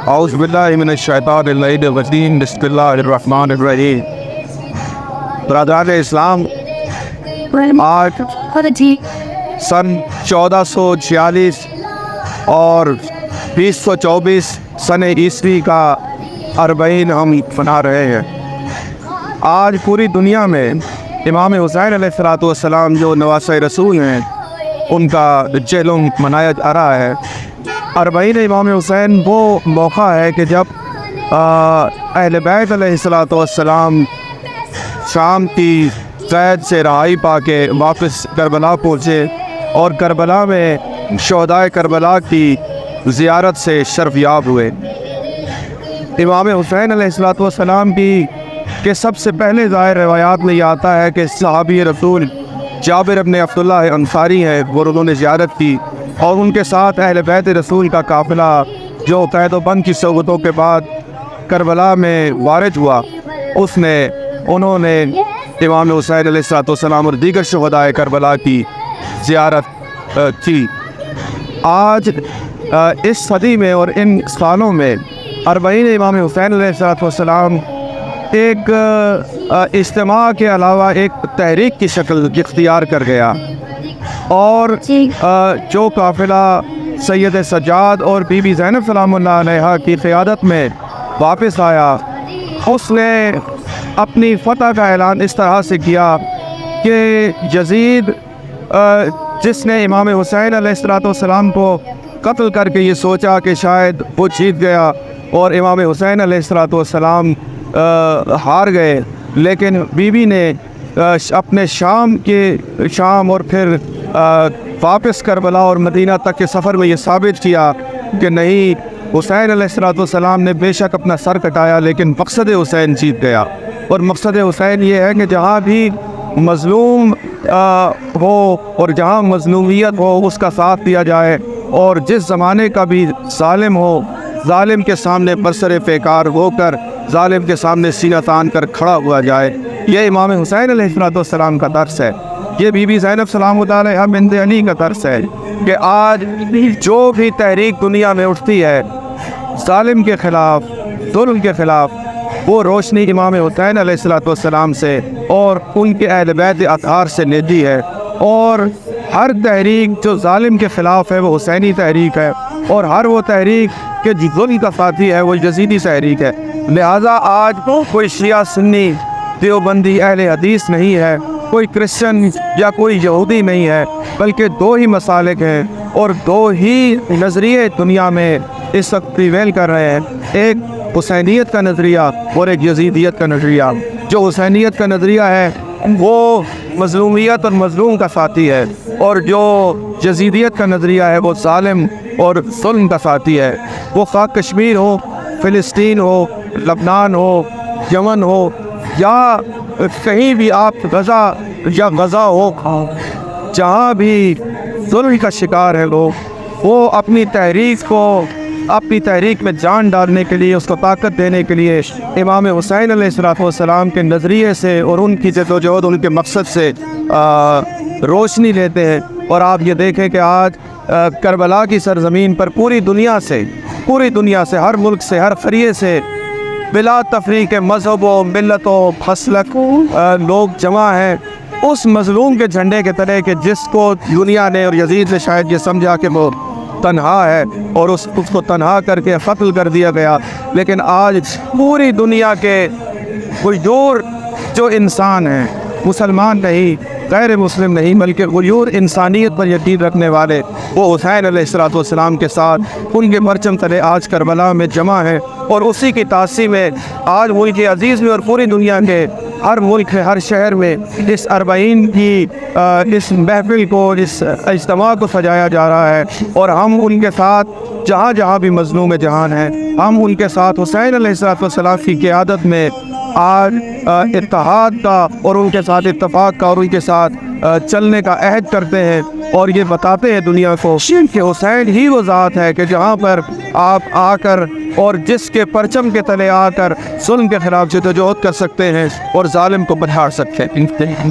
اعوذ باللہ من الشیطان الرجیم بسم اللہ الرحمن الرحیم۔ برادران اسلام، آج سن 1446 اور 2024 سن عیسوی کا اربعین ہم منا رہے ہیں۔ آج پوری دنیا میں امام حسین علیہ السلام جو نواسۂ رسول ہیں ان کا جلوہ منایا جا رہا ہے۔ اربعین امام حسین وہ موقع ہے کہ جب اہل بیت علیہ السلام شام کی قید سے رہائی پا کے واپس کربلا پہنچے اور کربلا میں شہدائے کربلا کی زیارت سے شرف یاب ہوئے۔ امام حسین علیہ السلام کے سب سے پہلے ظاہر روایات میں یہ آتا ہے کہ صحابی رسول جابر بن عبداللہ انصاری ہیں، وہ انہوں نے زیارت کی اور ان کے ساتھ اہل بیت رسول کا قافلہ جو قید و بند کی صحبتوں کے بعد کربلا میں وارد ہوا، انہوں نے امام حسین علیہ السلام اور دیگر شہدائے کربلا کی زیارت کی۔ آج اس صدی میں اور ان سالوں میں اربعین امام حسین علیہ السلام ایک اجتماع کے علاوہ ایک تحریک کی شکل اختیار کر گیا، اور جو قافلہ سید سجاد اور بی بی زینب سلام اللہ علیہا کی قیادت میں واپس آیا، اس نے اپنی فتح کا اعلان اس طرح سے کیا کہ یزید جس نے امام حسین علیہ السلام کو قتل کر کے یہ سوچا کہ شاید وہ جیت گیا اور امام حسین علیہ السلام ہار گئے، لیکن بی بی نے اپنے شام اور پھر واپس کربلا اور مدینہ تک کے سفر میں یہ ثابت کیا کہ نہیں، حسین علیہ السلام نے بے شک اپنا سر کٹایا لیکن مقصد حسین جیت گیا۔ اور مقصد حسین یہ ہے کہ جہاں بھی مظلوم ہو اور جہاں مظلومیت ہو اس کا ساتھ دیا جائے، اور جس زمانے کا بھی ظالم ہو، ظالم کے سامنے برسر پیکار ہو کر ظالم کے سامنے سینہ تان کر کھڑا ہوا جائے۔ یہ امام حسین علیہ السلام کا درس ہے، یہ بی بی زینب سلام اللہ علیہا بنت علی کا درس ہے کہ آج جو بھی تحریک دنیا میں اٹھتی ہے ظالم کے خلاف، ظلم کے خلاف، وہ روشنی امام حسین علیہ السلام سے اور ان کے اہل بیت اطہار سے لیتی ہے، اور ہر تحریک جو ظالم کے خلاف ہے وہ حسینی تحریک ہے، اور ہر وہ تحریک کہ ظلم کا ساتھی ہے وہ یزیدی تحریک ہے۔ لہٰذا آج کوئی شیعہ سنی دیوبندی اہل حدیث نہیں ہے، کوئی کرسچن یا کوئی یہودی نہیں ہے، بلکہ دو ہی مسالک ہیں اور دو ہی نظریے دنیا میں اس وقت پریویل کر رہے ہیں، ایک حسینیت کا نظریہ اور ایک یزیدیت کا نظریہ۔ جو حسینیت کا نظریہ ہے وہ مظلومیت اور مظلوم کا ساتھی ہے، اور جو یزیدیت کا نظریہ ہے وہ ظالم اور ظلم کا ساتھی ہے۔ وہ خواہ کشمیر ہو، فلسطین ہو، لبنان ہو، یمن ہو، یا کہیں بھی آپ غزہ ہو، جہاں بھی ظلم کا شکار ہے لوگ، وہ اپنی تحریک میں جان ڈالنے کے لیے، اس کو طاقت دینے کے لیے امام حسین علیہ السلام کے نظریے سے اور ان کی جدوجہد، ان کے مقصد سے روشنی لیتے ہیں۔ اور آپ یہ دیکھیں کہ آج کربلا کی سرزمین پر پوری دنیا سے، ہر ملک سے، ہر خریے سے بلا تفریق مذہب و ملت و مسلک لوگ جمع ہیں اس مظلوم کے جھنڈے کے تلے کہ جس کو دنیا نے اور یزید نے شاید یہ سمجھا کہ وہ تنہا ہے اور اس کو تنہا کر کے قتل کر دیا گیا، لیکن آج پوری دنیا کے غیور جو انسان ہیں، مسلمان نہیں، غیر مسلم نہیں، بلکہ غیور انسانیت پر یقین رکھنے والے، وہ حسین علیہ السلام کے ساتھ ان کے پرچم تلے آج کربلا میں جمع ہیں، اور اسی کی تاثیر میں آج ملک عزیز میں اور پوری دنیا کے ہر ملک، ہر شہر میں اس اربعین کی اس محفل کو، اس اجتماع کو سجایا جا رہا ہے، اور ہم ان کے ساتھ جہاں جہاں بھی مظلوم جہان ہیں، ہم ان کے ساتھ حسین علیہ السلام کی قیادت میں آج اتحاد کا اور ان کے ساتھ اتفاق کا اور ان کے ساتھ چلنے کا عہد کرتے ہیں، اور یہ بتاتے ہیں دنیا کو کہ حسین ہی وہ ذات ہے کہ جہاں پر آپ آ کر اور جس کے پرچم کے تلے آ کر ظلم کے خلاف جدوجہد کر سکتے ہیں اور ظالم کو بڑھا سکتے ہیں۔